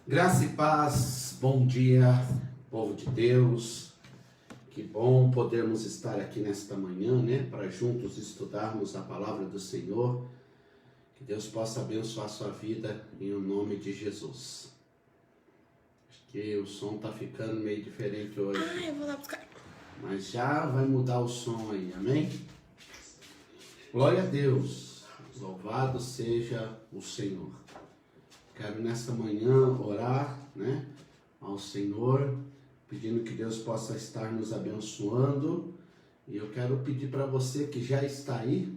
Graça e paz, bom dia, povo de Deus. Que bom podermos estar aqui nesta manhã, para juntos estudarmos a palavra do Senhor. Que Deus possa abençoar a sua vida em nome de Jesus. Acho que o som está ficando meio diferente hoje. Eu vou lá buscar. Mas já vai mudar o som aí, amém? Glória a Deus, louvado seja o Senhor. Quero nesta manhã orar, ao Senhor, pedindo que Deus possa estar nos abençoando. E eu quero pedir para você que já está aí,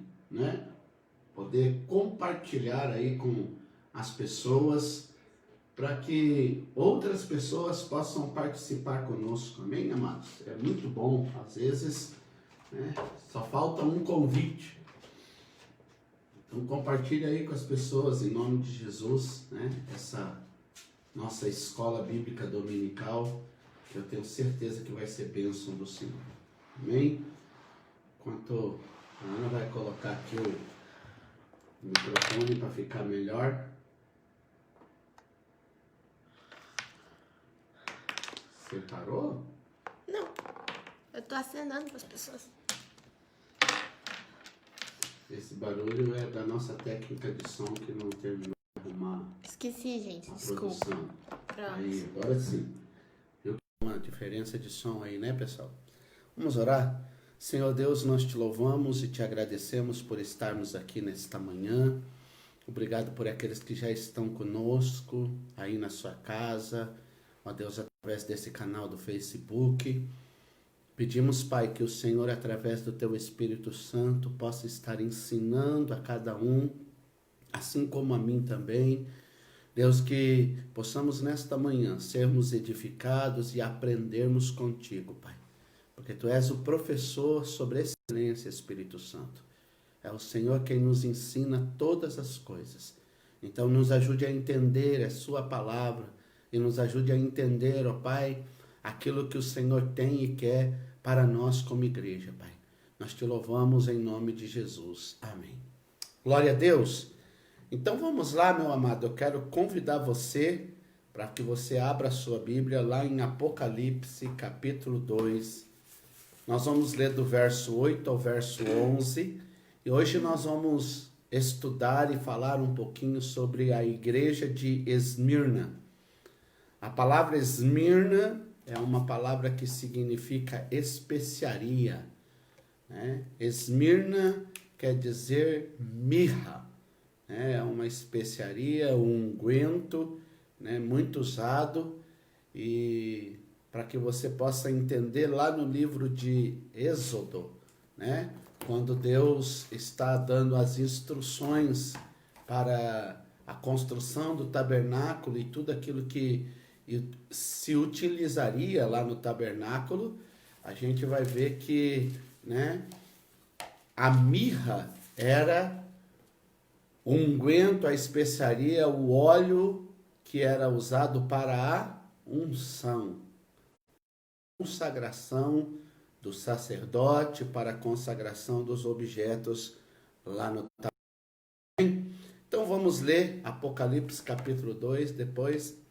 poder compartilhar aí com as pessoas, para que outras pessoas possam participar conosco, amém, amados? É muito bom, às vezes, só falta um convite. Então compartilhe aí com as pessoas, em nome de Jesus, essa nossa escola bíblica dominical, que eu tenho certeza que vai ser bênção do Senhor, amém? Enquanto a Ana vai colocar aqui o microfone para ficar melhor. Você parou? Não, eu tô acenando para as pessoas. Esse barulho é da nossa técnica de som que não terminou de arrumar. Esqueci, gente, a desculpa. produção. Pronto. Aí, agora sim. Viu uma diferença de som aí, pessoal? Vamos orar? Senhor Deus, nós te louvamos e te agradecemos por estarmos aqui nesta manhã. Obrigado por aqueles que já estão conosco aí na sua casa. Ó Deus, através desse canal do Facebook. Pedimos, Pai, que o Senhor, através do Teu Espírito Santo, possa estar ensinando a cada um, assim como a mim também. Deus, que possamos nesta manhã sermos edificados e aprendermos contigo, Pai. Porque Tu és o professor sobre excelência, Espírito Santo. É o Senhor quem nos ensina todas as coisas. Então, nos ajude a entender a Sua palavra e nos ajude a entender, ó Pai, aquilo que o Senhor tem e quer para nós como igreja, Pai. Nós te louvamos em nome de Jesus. Amém. Glória a Deus. Então vamos lá, meu amado. Eu quero convidar você para que você abra a sua Bíblia lá em Apocalipse, capítulo 2. Nós vamos ler do verso 8 ao verso 11. E hoje nós vamos estudar e falar um pouquinho sobre a igreja de Esmirna. A palavra Esmirna é uma palavra que significa especiaria. Esmirna quer dizer mirra. É uma especiaria, um unguento, muito usado. E para que você possa entender, lá no livro de Êxodo, quando Deus está dando as instruções para a construção do tabernáculo e tudo aquilo que se utilizaria lá no tabernáculo, a gente vai ver que a mirra era o unguento, a especiaria, o óleo que era usado para a unção, consagração do sacerdote, para a consagração dos objetos lá no tabernáculo. Então vamos ler Apocalipse capítulo 2, depois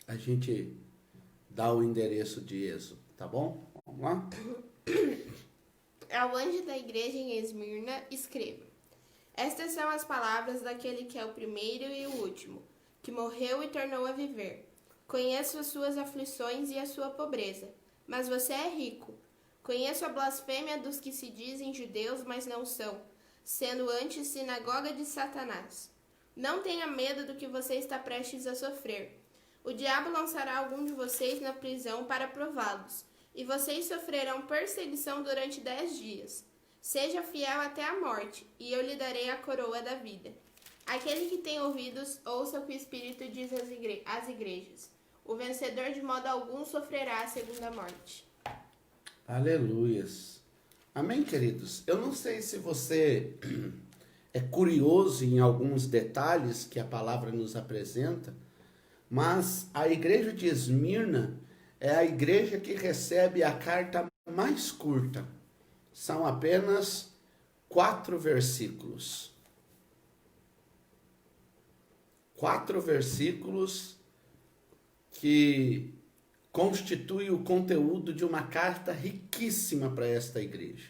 a gente dá o endereço de Êxodo, tá bom? Vamos lá? Ao anjo da igreja em Esmirna, escreva: Estas são as palavras daquele que é o primeiro e o último, que morreu e tornou a viver. Conheço as suas aflições e a sua pobreza, mas você é rico. Conheço a blasfêmia dos que se dizem judeus, mas não são, sendo antes sinagoga de Satanás. Não tenha medo do que você está prestes a sofrer. O diabo lançará algum de vocês na prisão para prová-los, e vocês sofrerão perseguição durante 10 dias. Seja fiel até a morte, e eu lhe darei a coroa da vida. Aquele que tem ouvidos, ouça o que o Espírito diz às igrejas. O vencedor de modo algum sofrerá a segunda morte. Aleluias. Amém, queridos? Eu não sei se você é curioso em alguns detalhes que a palavra nos apresenta, mas a igreja de Esmirna é a igreja que recebe a carta mais curta. São apenas 4 versículos. 4 versículos que constituem o conteúdo de uma carta riquíssima para esta igreja.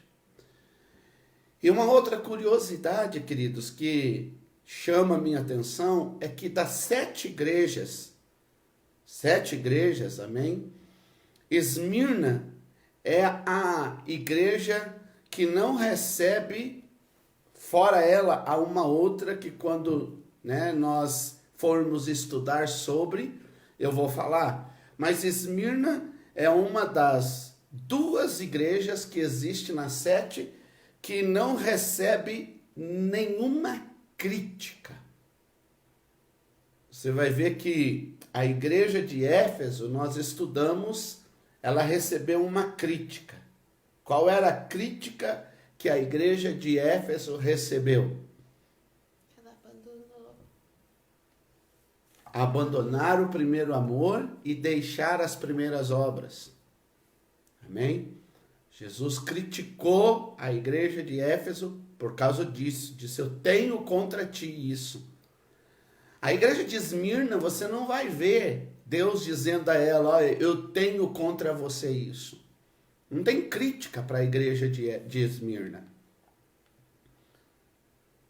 E uma outra curiosidade, queridos, que chama a minha atenção é que das 7 igrejas, amém? Esmirna é a igreja que não recebe, fora ela, há uma outra que quando nós formos estudar sobre, eu vou falar. Mas Esmirna é uma das 2 igrejas que existe nas 7 que não recebe nenhuma crítica. Você vai ver que a igreja de Éfeso, nós estudamos, ela recebeu uma crítica. Qual era a crítica que a igreja de Éfeso recebeu? Ela abandonou. Abandonar o primeiro amor e deixar as primeiras obras. Amém? Jesus criticou a igreja de Éfeso por causa disso. Disse, eu tenho contra ti isso. A igreja de Esmirna, você não vai ver Deus dizendo a ela, olha, eu tenho contra você isso. Não tem crítica para a igreja de Esmirna.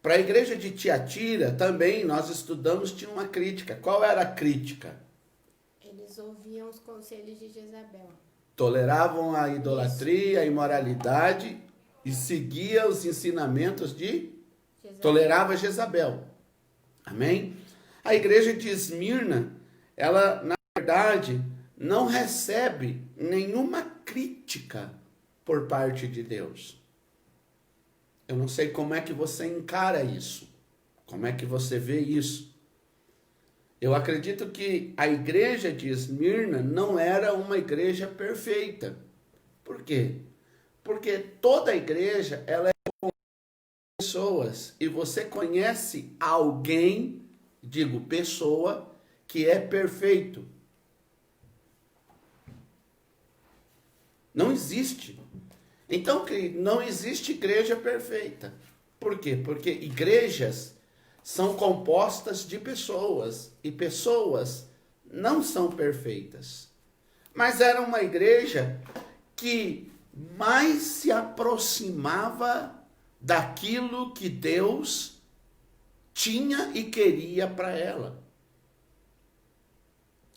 Para a igreja de Tiatira, também, nós estudamos, tinha uma crítica. Qual era a crítica? Eles ouviam os conselhos de Jezabel. Toleravam a idolatria, a imoralidade e seguia os ensinamentos de... Jezabel. Tolerava Jezabel. Amém? A igreja de Esmirna, ela, na verdade, não recebe nenhuma crítica por parte de Deus. Eu não sei como é que você encara isso. Como é que você vê isso? Eu acredito que a igreja de Esmirna não era uma igreja perfeita. Por quê? Porque toda igreja, ela é com pessoas. E você conhece alguém, digo pessoa, que é perfeito. Não existe. Então, não existe igreja perfeita. Por quê? Porque igrejas são compostas de pessoas. E pessoas não são perfeitas. Mas era uma igreja que mais se aproximava daquilo que Deus tinha e queria para ela.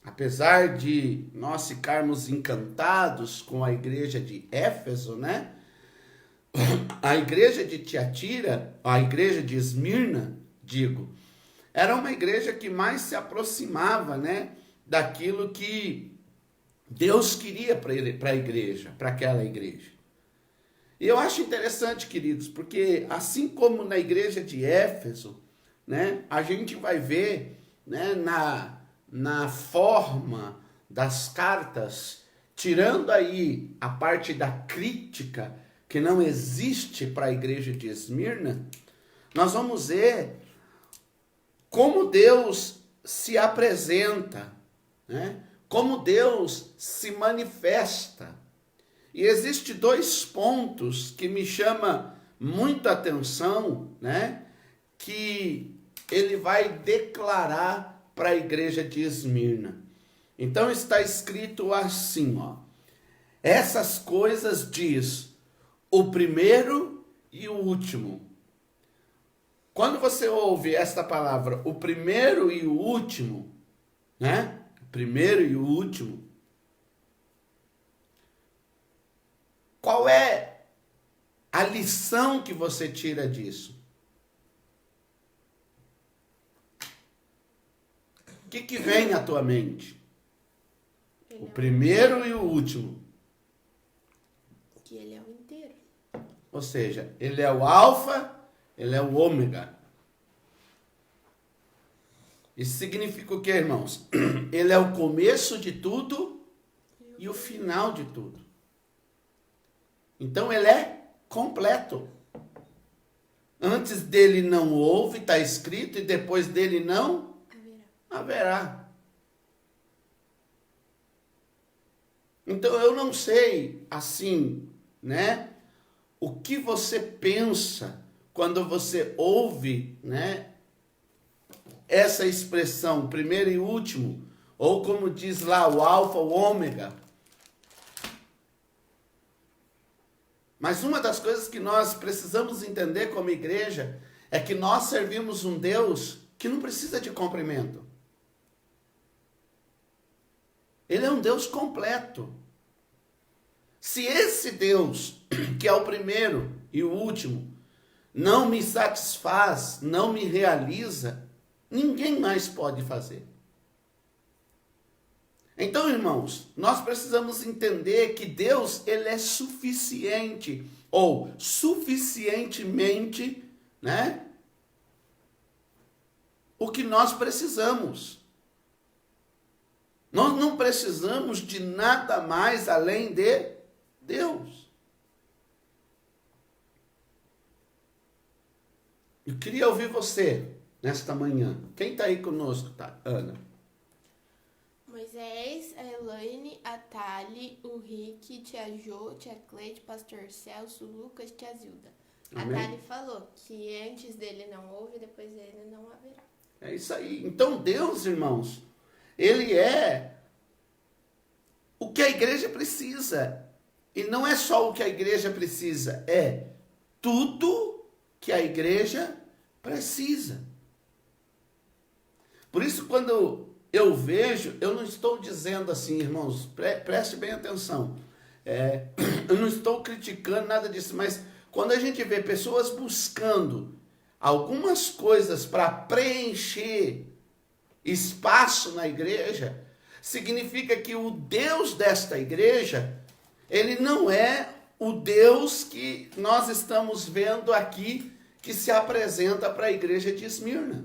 Apesar de nós ficarmos encantados com a igreja de Éfeso, né? A igreja de Tiatira, a igreja de Esmirna, era uma igreja que mais se aproximava, né, daquilo que Deus queria para a igreja, para aquela igreja. E eu acho interessante, queridos, porque assim como na igreja de Éfeso, né, a gente vai ver, né, na forma das cartas, tirando aí a parte da crítica que não existe para a igreja de Esmirna, nós vamos ver como Deus se apresenta, né? Como Deus se manifesta. E existem 2 pontos que me chamam muito a atenção, né? Que ele vai declarar para a igreja de Esmirna. Então está escrito assim, ó. Essas coisas diz o primeiro e o último. Quando você ouve esta palavra, o primeiro e o último, né? O primeiro e o último. Qual é a lição que você tira disso? O que vem à tua mente? O primeiro e o último. Que ele é o inteiro. Ou seja, ele é o alfa, ele é o ômega. Isso significa o que, irmãos? Ele é o começo de tudo e o final de tudo. Então ele é completo. Antes dele não houve, está escrito, e depois dele não haverá. Então eu não sei, assim, né? O que você pensa quando você ouve, né? essa expressão, primeiro e último, ou como diz lá, o alfa, o ômega. Mas uma das coisas que nós precisamos entender como igreja é que nós servimos um Deus que não precisa de comprimento. Ele é um Deus completo. Se esse Deus, que é o primeiro e o último, não me satisfaz, não me realiza, ninguém mais pode fazer. Então, irmãos, nós precisamos entender que Deus, ele é suficiente, ou suficientemente, né? O que nós precisamos. Nós não precisamos de nada mais além de Deus. Eu queria ouvir você nesta manhã. Quem está aí conosco, tá? Ana. Moisés, a Elaine, a Thali, o Rick, tia Jo, tia Cleide, pastor Celso, Lucas, tia Zilda. Amém? A Thali falou que antes dele não houve, depois dele não haverá. É isso aí. Então Deus, irmãos, ele é o que a igreja precisa. E não é só o que a igreja precisa, é tudo que a igreja precisa. Por isso, quando eu vejo, eu não estou dizendo assim, irmãos, preste bem atenção. Eu não estou criticando nada disso, mas quando a gente vê pessoas buscando algumas coisas para preencher espaço na igreja, significa que o Deus desta igreja, ele não é o Deus que nós estamos vendo aqui, que se apresenta para a igreja de Esmirna.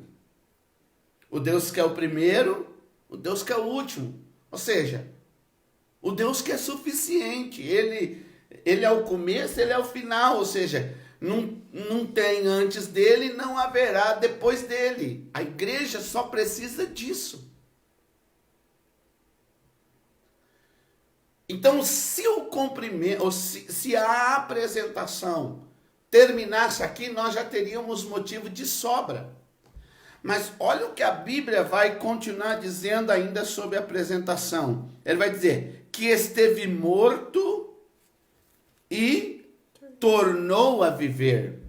O Deus que é o primeiro, o Deus que é o último. Ou seja, o Deus que é suficiente. Ele é o começo, ele é o final. Ou seja, não tem antes dele, não haverá depois dele. A igreja só precisa disso. Então, se o cumprimento, ou se a apresentação terminasse aqui, nós já teríamos motivo de sobra. Mas olha o que a Bíblia vai continuar dizendo ainda sobre a apresentação. Ele vai dizer que esteve morto e tornou a viver.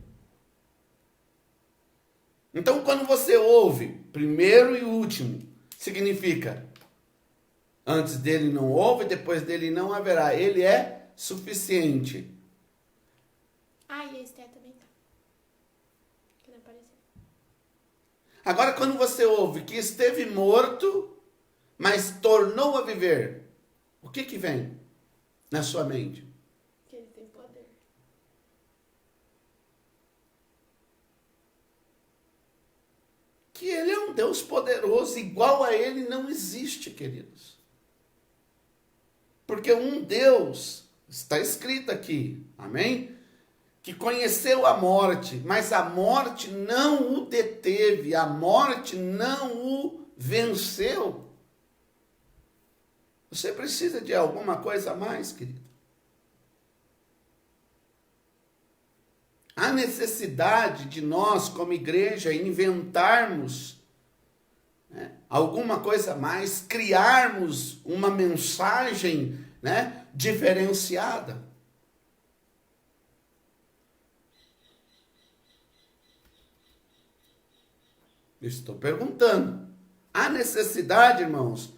Então, quando você ouve primeiro e último, significa antes dele não houve, depois dele não haverá. Ele é suficiente. Ah, e a Esté também tá. Que não apareceu. Agora, quando você ouve que esteve morto, mas tornou a viver, o que vem na sua mente? Que ele tem poder. Que ele é um Deus poderoso, igual a ele não existe, queridos. Porque um Deus, está escrito aqui, amém? Que conheceu a morte, mas a morte não o deteve, a morte não o venceu. Você precisa de alguma coisa a mais, querido? Há necessidade de nós, como igreja, inventarmos, né, alguma coisa a mais, criarmos uma mensagem, né, diferenciada. Estou perguntando. Há necessidade, irmãos,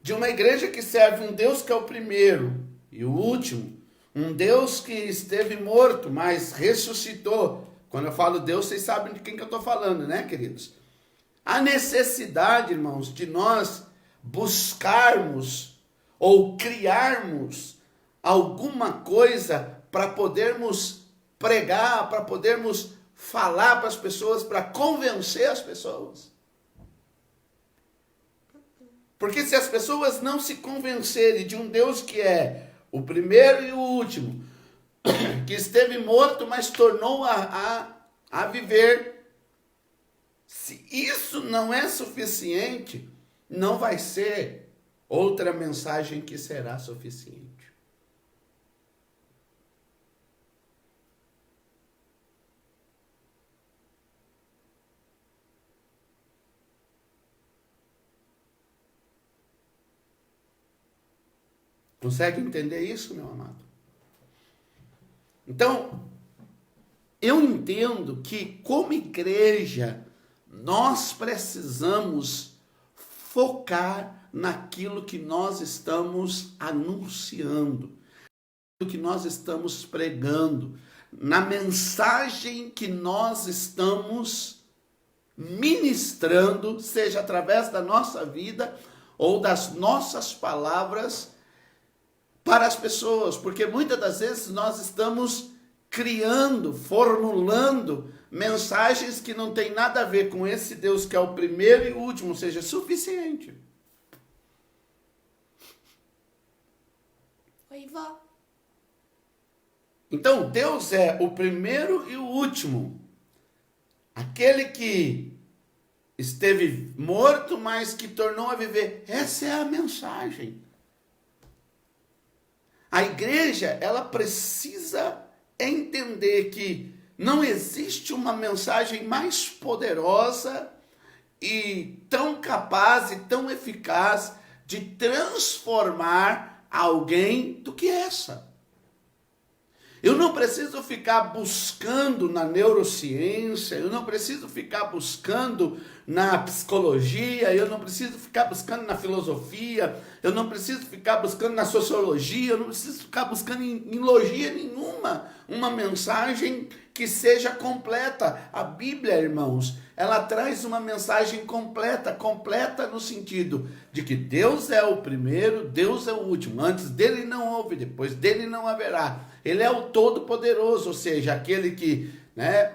de uma igreja que serve um Deus que é o primeiro e o último, um Deus que esteve morto, mas ressuscitou. Quando eu falo Deus, vocês sabem de quem que eu estou falando, né, queridos? Há necessidade, irmãos, de nós buscarmos ou criarmos alguma coisa para podermos pregar, para podermos falar para as pessoas, para convencer as pessoas. Porque se as pessoas não se convencerem de um Deus que é o primeiro e o último, que esteve morto, mas tornou a viver, se isso não é suficiente, não vai ser outra mensagem que será suficiente. Consegue entender isso, meu amado? Então, eu entendo que, como igreja, nós precisamos focar naquilo que nós estamos anunciando, naquilo que nós estamos pregando, na mensagem que nós estamos ministrando, seja através da nossa vida ou das nossas palavras para as pessoas, porque muitas das vezes nós estamos criando, formulando mensagens que não tem nada a ver com esse Deus que é o primeiro e o último, seja suficiente. Oi, vó. Então, Deus é o primeiro e o último. Aquele que esteve morto, mas que tornou a viver. Essa é a mensagem. A igreja, ela precisa entender que não existe uma mensagem mais poderosa e tão capaz e tão eficaz de transformar alguém do que essa. Eu não preciso ficar buscando na neurociência, eu não preciso ficar buscando na psicologia, eu não preciso ficar buscando na filosofia, eu não preciso ficar buscando na sociologia, eu não preciso ficar buscando em logia nenhuma uma mensagem que seja completa. A Bíblia, irmãos, ela traz uma mensagem completa no sentido de que Deus é o primeiro, Deus é o último. Antes dele não houve, depois dele não haverá. Ele é o Todo-Poderoso, ou seja, aquele que,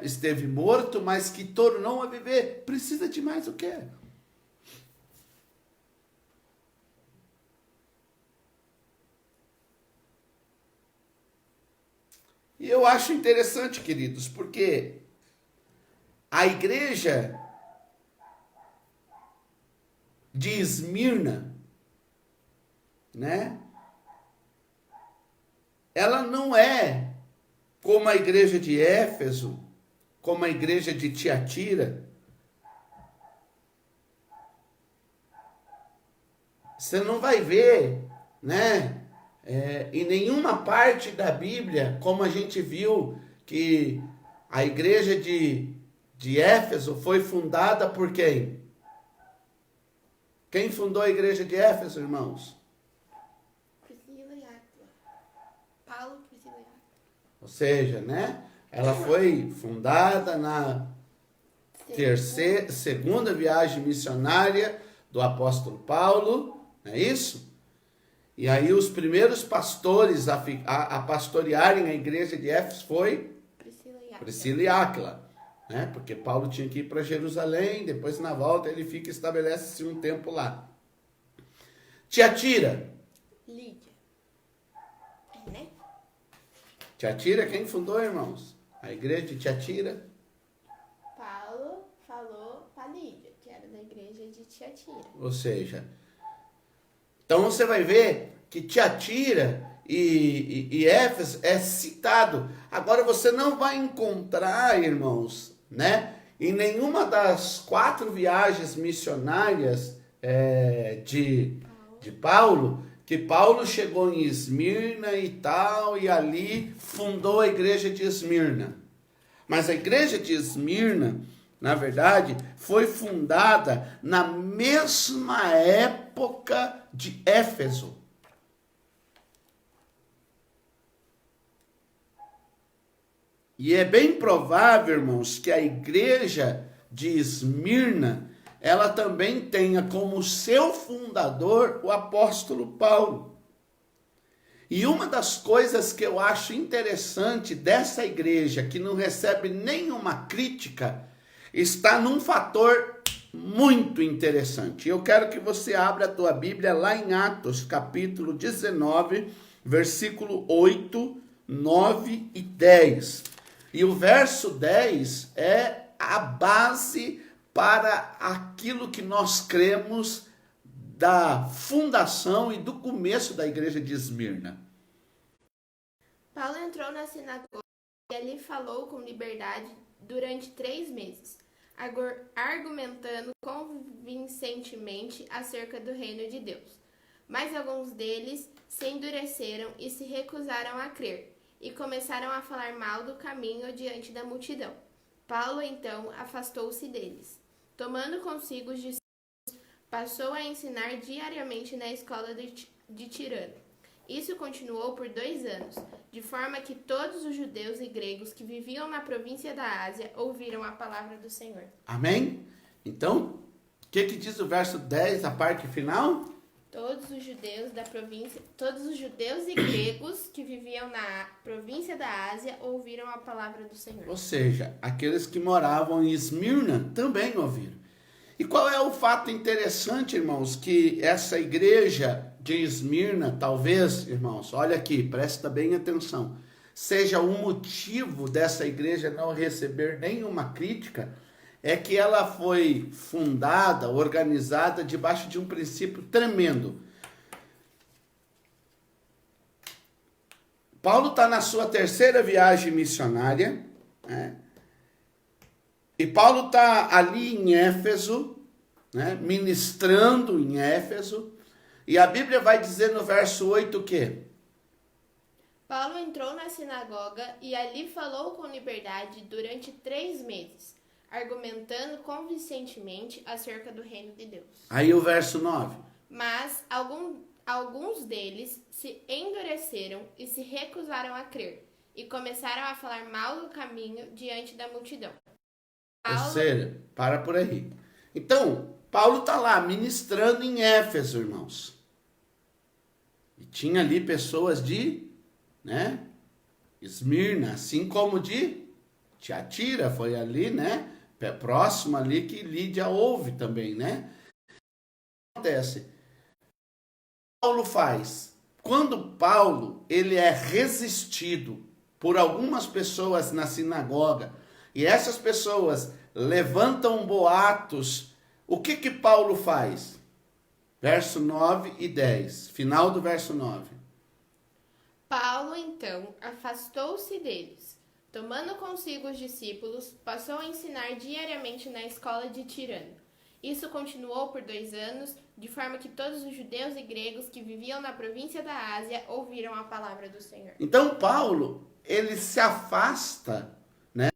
esteve morto, mas que tornou a viver. Precisa de mais o quê? E eu acho interessante, queridos, porque a igreja de Esmirna, ela não é como a igreja de Éfeso, como a igreja de Tiatira. Você não vai ver, em nenhuma parte da Bíblia, como a gente viu que a igreja de Éfeso foi fundada por quem? Quem fundou a igreja de Éfeso, irmãos? Priscila e Áquila. Paulo, Priscila e Áquila. Ou seja, ela foi fundada na segunda viagem missionária do apóstolo Paulo, não é isso? E aí os primeiros pastores a pastorearem a igreja de Éfeso foi Priscila e Áquila. Porque Paulo tinha que ir para Jerusalém, depois na volta ele fica e estabelece-se um tempo lá. Tiatira. Lídia. Tiatira, quem fundou, irmãos? A igreja de Tiatira. Paulo falou para Lídia, que era da igreja de Tiatira. Ou seja, então você vai ver que Tiatira e Éfeso é citado. Agora você não vai encontrar, irmãos, em nenhuma das 4 viagens missionárias de Paulo, que Paulo chegou em Esmirna e tal, e ali fundou a igreja de Esmirna. Mas a igreja de Esmirna, na verdade, foi fundada na mesma época de Éfeso. E é bem provável, irmãos, que a igreja de Esmirna, ela também tenha como seu fundador o apóstolo Paulo. E uma das coisas que eu acho interessante dessa igreja, que não recebe nenhuma crítica, está num fator muito interessante. Eu quero que você abra a tua Bíblia lá em Atos, capítulo 19, versículo 8, 9 e 10. E o verso 10 é a base para aquilo que nós cremos da fundação e do começo da igreja de Esmirna. Paulo entrou na sinagoga e ali falou com liberdade durante 3 meses, argumentando convincentemente acerca do reino de Deus. Mas alguns deles se endureceram e se recusaram a crer, e começaram a falar mal do caminho diante da multidão. Paulo, então, afastou-se deles. Tomando consigo os discípulos, passou a ensinar diariamente na escola de Tirano. Isso continuou por 2 anos, de forma que todos os judeus e gregos que viviam na província da Ásia ouviram a palavra do Senhor. Amém? Então, o que diz o verso 10, a parte final? Todos os judeus e gregos que viviam na província da Ásia ouviram a palavra do Senhor. Ou seja, aqueles que moravam em Esmirna também ouviram. E qual é o fato interessante, irmãos, que essa igreja de Esmirna, talvez, irmãos, olha aqui, presta bem atenção, seja o motivo dessa igreja não receber nenhuma crítica, é que ela foi fundada, organizada debaixo de um princípio tremendo. Paulo está na sua 3ª viagem missionária, né? E Paulo está ali em Éfeso, né? Ministrando em Éfeso, e a Bíblia vai dizer no verso 8 o quê? Paulo entrou na sinagoga e ali falou com liberdade durante 3 meses, argumentando convincentemente acerca do reino de Deus. Aí o verso 9. Mas alguns deles se endureceram e se recusaram a crer, e começaram a falar mal do caminho diante da multidão. Ou seja, para por aí. Então, Paulo está lá ministrando em Éfeso, irmãos. E tinha ali pessoas de, né, Esmirna, assim como de Tiatira, foi ali, né, próximo ali que Lídia ouve também, né? O que acontece? Paulo faz. Quando Paulo, ele é resistido por algumas pessoas na sinagoga, e essas pessoas levantam boatos, o que Paulo faz? Verso 9 e 10, final do verso 9. Paulo, então, afastou-se deles. Tomando consigo os discípulos, passou a ensinar diariamente na escola de Tirano. Isso continuou por 2 anos, de forma que todos os judeus e gregos que viviam na província da Ásia ouviram a palavra do Senhor. Então Paulo, ele se afasta, né?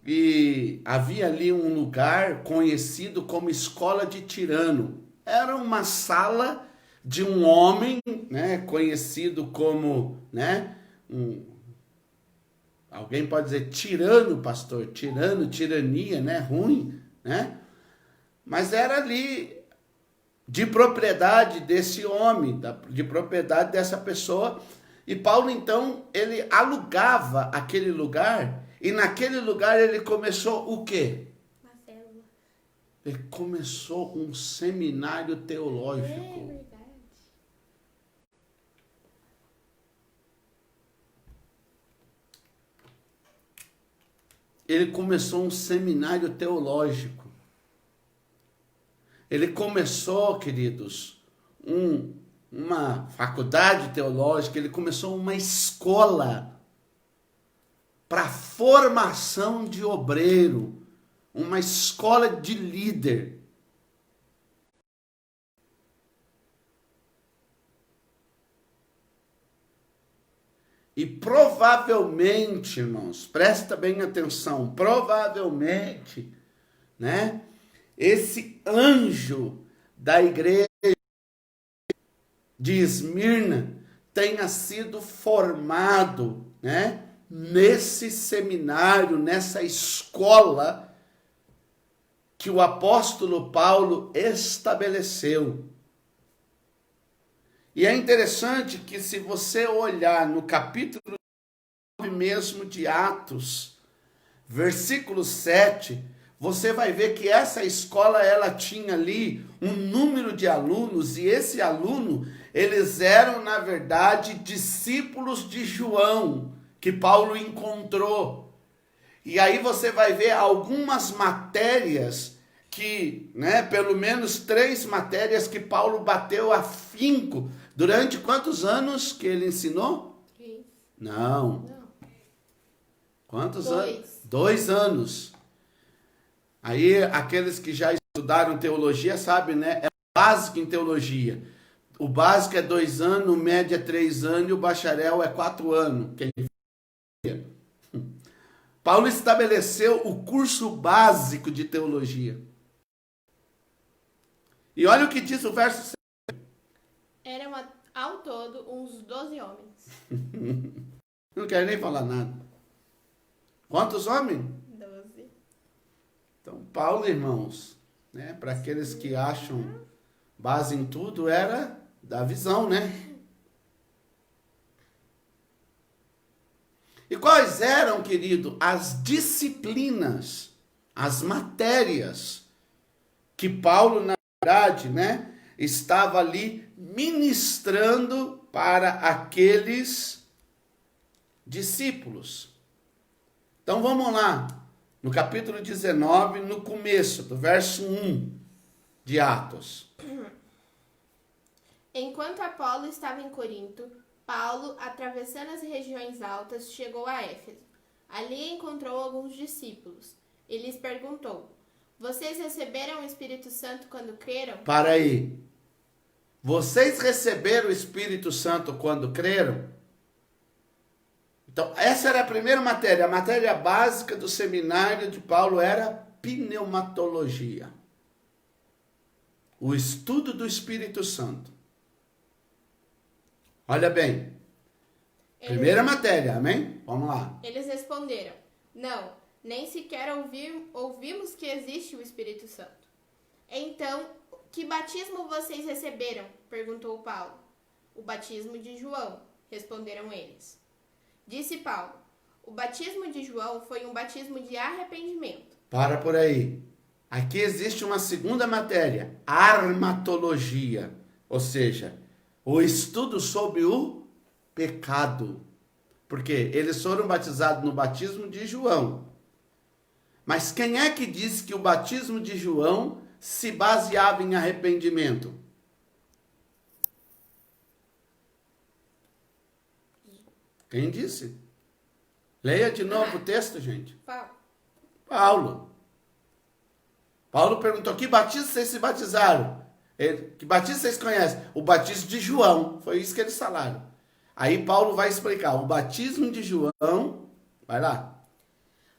E havia ali um lugar conhecido como Escola de Tirano. Era uma sala de um homem, né, conhecido como, né, alguém pode dizer tirano, pastor, tirano, tirania, né, ruim, né? Mas era ali de propriedade desse homem, de propriedade dessa pessoa. E Paulo, então, ele alugava aquele lugar, e naquele lugar ele começou o quê? Uma célula. Ele começou um seminário teológico. É verdade. Ele começou um seminário teológico. Ele começou, queridos, uma faculdade teológica, ele começou uma escola para formação de obreiro, uma escola de líder. E provavelmente, irmãos, presta bem atenção, provavelmente, né, esse anjo da igreja de Esmirna tenha sido formado, né, nesse seminário, nessa escola que o apóstolo Paulo estabeleceu. E é interessante que, se você olhar no capítulo 9 mesmo de Atos, versículo 7, você vai ver que essa escola, ela tinha ali um número de alunos, e esse aluno, eles eram, na verdade, discípulos de João, que Paulo encontrou. E aí você vai ver algumas matérias que, né, pelo menos 3 matérias que Paulo bateu afinco. Durante quantos anos que ele ensinou? 3. Não. Quantos 2. anos? 2 anos. Aí, aqueles que já estudaram teologia sabem, né? É básico em teologia. O básico é 2 anos, o médio é 3 anos e o bacharel é 4 anos. Paulo estabeleceu o curso básico de teologia. E olha o que diz o verso. Eram ao todo uns 12 homens. Não quero nem falar nada. Quantos homens? 12. Então, Paulo, irmãos, né, para aqueles que acham base em tudo, era da visão, né? E quais eram, querido, as disciplinas, as matérias que Paulo, na verdade, né, estava ali ministrando para aqueles discípulos? Então vamos lá, no capítulo 19, no começo, do verso 1 de Atos. Enquanto Apolo estava em Corinto, Paulo, atravessando as regiões altas, chegou a Éfeso. Ali encontrou alguns discípulos e lhes perguntou: Vocês receberam o Espírito Santo quando creram? Para aí. Vocês receberam o Espírito Santo quando creram? Então, essa era a primeira matéria. A matéria básica do seminário de Paulo era pneumatologia. O estudo do Espírito Santo. Olha bem. Primeira matéria, amém? Vamos lá. Eles responderam: Não, nem sequer ouvimos que existe o Espírito Santo. Então, que batismo vocês receberam? Perguntou Paulo. O batismo de João, responderam eles. Disse Paulo: O batismo de João foi um batismo de arrependimento. Para por aí. Aqui existe uma segunda matéria, armatologia, ou seja, o estudo sobre o pecado. Porque eles foram batizados no batismo de João. Mas quem é que disse que o batismo de João se baseava em arrependimento? Quem disse? Leia de novo o texto, gente. Paulo. Paulo perguntou: que batismo vocês se batizaram? Que batismo vocês conhecem? O batismo de João. Foi isso que eles falaram. Aí Paulo vai explicar. O batismo de João... Vai lá.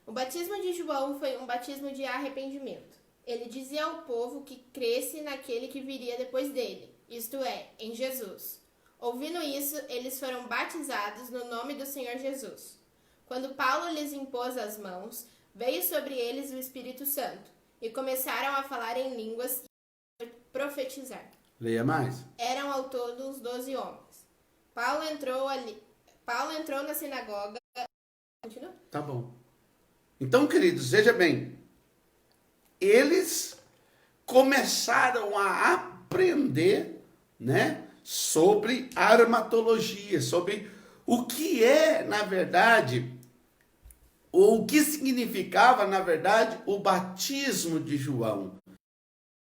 O batismo de João foi um batismo de arrependimento. Ele dizia ao povo que cresce naquele que viria depois dele, isto é, em Jesus. Ouvindo isso, eles foram batizados no nome do Senhor Jesus. Quando Paulo lhes impôs as mãos, veio sobre eles o Espírito Santo, e começaram a falar em línguas e profetizar. Leia mais. Eram ao todo uns 12 homens. Paulo entrou na sinagoga. Continua? Tá bom. Então, queridos, veja bem. Eles começaram a aprender, né, sobre armatologia, sobre o que é, na verdade, ou o que significava, na verdade, o batismo de João.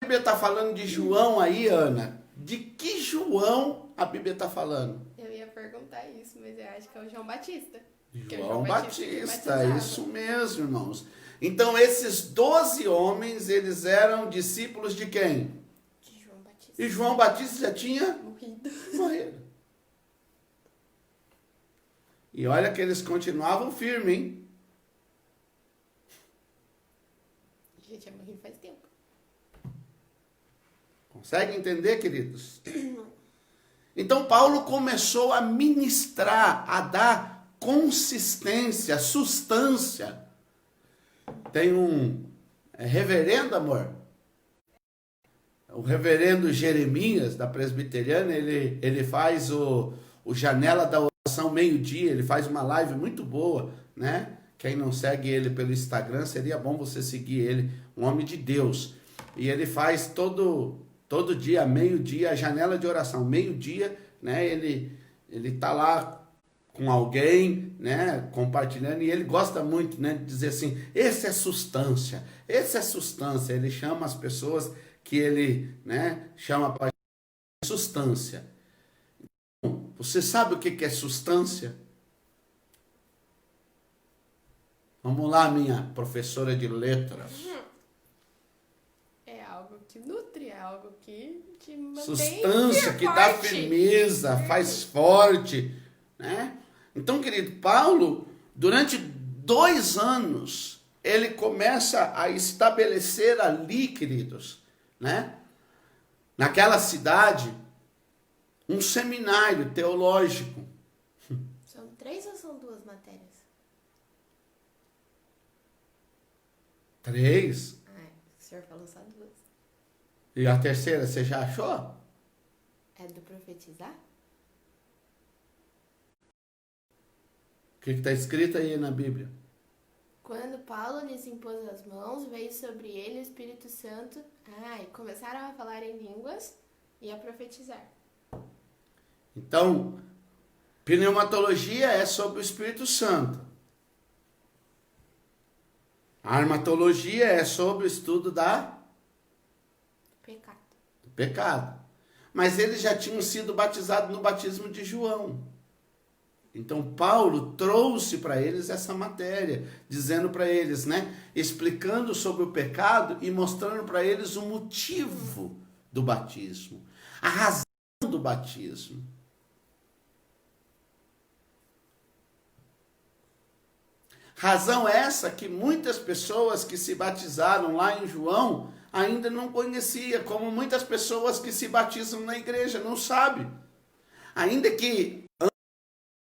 A Bíblia está falando de João aí, Ana. De que João a Bíblia está falando? Eu ia perguntar isso, mas eu acho que é o João Batista. João Batista, isso mesmo, irmãos. Então, esses 12 homens, eles eram discípulos de quem? De João Batista. E João Batista já tinha morrido. E olha que eles continuavam firmes, hein? Já tinha morrido faz tempo. Consegue entender, queridos? Então, Paulo começou a ministrar, a dar consistência, substância. Tem um reverendo, amor, o reverendo Jeremias, da Presbiteriana, ele faz o Janela da Oração meio-dia, ele faz uma live muito boa, né? Quem não segue ele pelo Instagram, seria bom você seguir ele, um homem de Deus. E ele faz todo dia, meio-dia, a janela de oração, meio-dia, né? Ele tá lá com alguém, né, compartilhando, e ele gosta muito, né, de dizer assim: esse é substância. Ele chama as pessoas que ele, né, chama para substância. Então, você sabe o que é substância? Vamos lá, minha professora de letras. É algo te nutre, é algo que te mantém Substância que dá forte. firmeza, faz forte, né? Então, querido, Paulo, durante 2 anos, ele começa a estabelecer ali, queridos, né? Naquela cidade, um seminário teológico. São 3 ou são 2 matérias? 3. Ai, o senhor falou só 2. E a terceira, você já achou? É do profetizar? O que está escrito aí na Bíblia? Quando Paulo lhes impôs as mãos, veio sobre ele o Espírito Santo. E começaram a falar em línguas e a profetizar. Então, pneumatologia é sobre o Espírito Santo. A armatologia é sobre o estudo do pecado. Mas eles já tinham sido batizados no batismo de João. Então, Paulo trouxe para eles essa matéria, dizendo para eles, né, explicando sobre o pecado e mostrando para eles o motivo do batismo, a razão do batismo. Razão essa que muitas pessoas que se batizaram lá em João ainda não conhecia, como muitas pessoas que se batizam na igreja, não sabem. Ainda que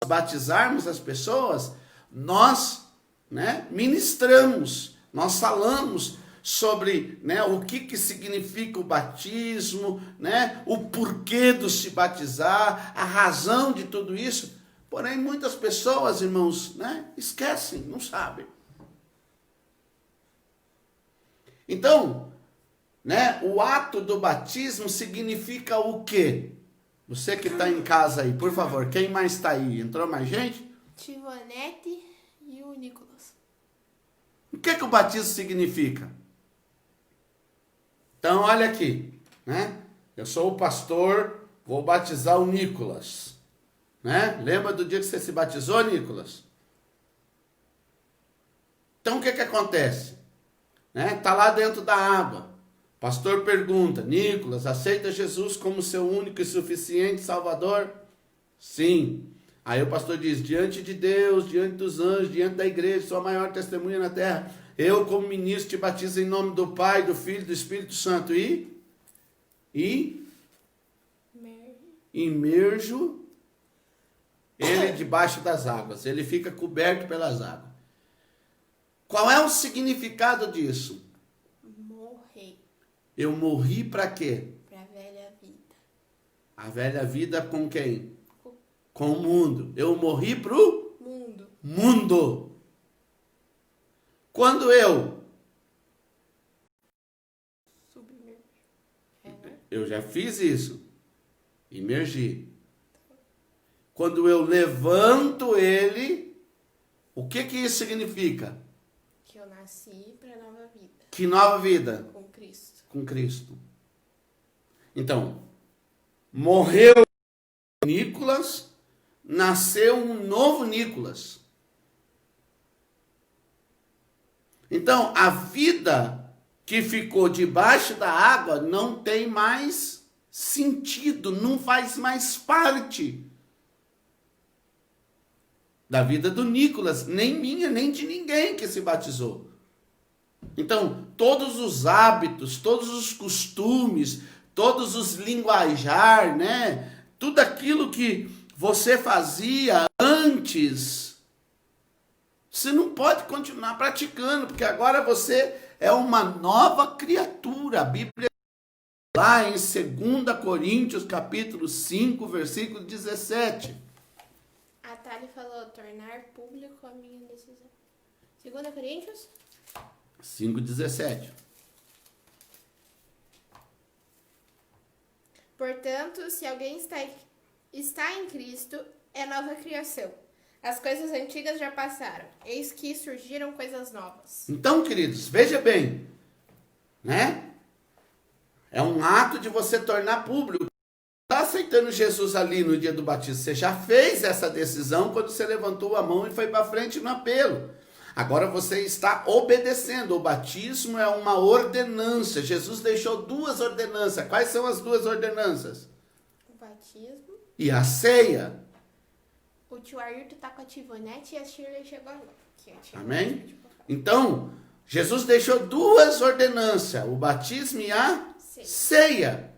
batizarmos as pessoas, nós, né, ministramos, nós falamos sobre, né, o que significa o batismo, né, o porquê do se batizar, a razão de tudo isso. Porém, muitas pessoas, irmãos, né, esquecem, não sabem. Então, né, o ato do batismo significa o quê? Você que está em casa aí, por favor, quem mais está aí? Entrou mais gente? Tivonete e o Nicolas. O que o batismo significa? Então, olha aqui, né? Eu sou o pastor, vou batizar o Nicolas, né? Lembra do dia que você se batizou, Nicolas? Então, o que acontece? Né? Tá lá dentro da água. O pastor pergunta, Nicolas, aceita Jesus como seu único e suficiente Salvador? Sim. Aí o pastor diz, diante de Deus, diante dos anjos, diante da igreja, sua maior testemunha na terra, eu como ministro te batizo em nome do Pai, do Filho e do Espírito Santo imerjo ele debaixo das águas, ele fica coberto pelas águas. Qual é o significado disso? Eu morri para quê? Para a velha vida. A velha vida com quem? Com o mundo. Eu morri pro mundo. Quando eu submerjo. Eu já fiz isso. Imergi. Quando eu levanto ele, o que isso significa? Que eu nasci para nova vida. Que nova vida? Com Cristo. Com Cristo. Então, morreu Nicolas, nasceu um novo Nicolas. Então, a vida que ficou debaixo da água não tem mais sentido, não faz mais parte da vida do Nicolas, nem minha, nem de ninguém que se batizou. Então, todos os hábitos, todos os costumes, todos os linguajar, né? Tudo aquilo que você fazia antes, você não pode continuar praticando, porque agora você é uma nova criatura. A Bíblia lá em 2 Coríntios, capítulo 5, versículo 17. A Thali falou, tornar público a minha decisão. 2 Coríntios 5,17. Portanto, se alguém está em Cristo, é nova criação. As coisas antigas já passaram, eis que surgiram coisas novas. Então, queridos, veja bem, né? É um ato de você tornar público. Está aceitando Jesus ali no dia do batismo. Você já fez essa decisão quando você levantou a mão e foi para frente no apelo. Agora você está obedecendo. O batismo é uma ordenança. Jesus deixou 2 ordenanças. Quais são as 2 ordenanças? O batismo. E a ceia. O tio Ayrton tá com a Tivonete e a Shirley chegou agora. Amém? Então, Jesus deixou 2 ordenanças. O batismo e a ceia.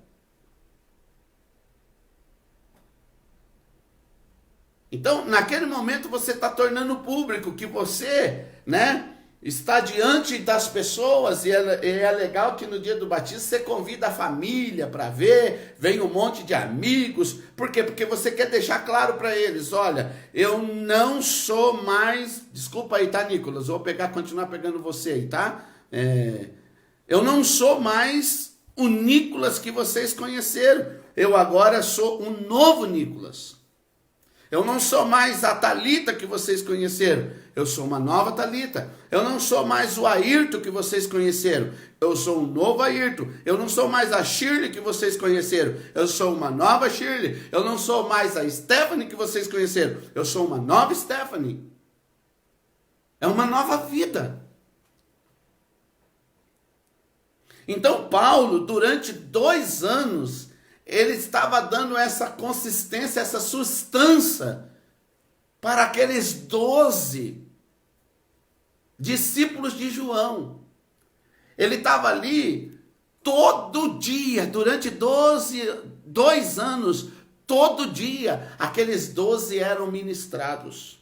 Então, naquele momento, você está tornando público que você, né, está diante das pessoas, e é legal que no dia do batismo você convida a família para ver, vem um monte de amigos. Por quê? Porque você quer deixar claro para eles: olha, eu não sou mais, desculpa aí, tá, Nicolas? Vou continuar pegando você aí, tá? Eu não sou mais o Nicolas que vocês conheceram. Eu agora sou um novo Nicolas. Eu não sou mais a Thalita que vocês conheceram. Eu sou uma nova Thalita. Eu não sou mais o Ayrton que vocês conheceram. Eu sou um novo Ayrton. Eu não sou mais a Shirley que vocês conheceram. Eu sou uma nova Shirley. Eu não sou mais a Stephanie que vocês conheceram. Eu sou uma nova Stephanie. É uma nova vida. Então Paulo, durante 2 anos, ele estava dando essa consistência, essa sustância para aqueles 12 discípulos de João. Ele estava ali todo dia, durante 2 anos, todo dia, aqueles 12 eram ministrados.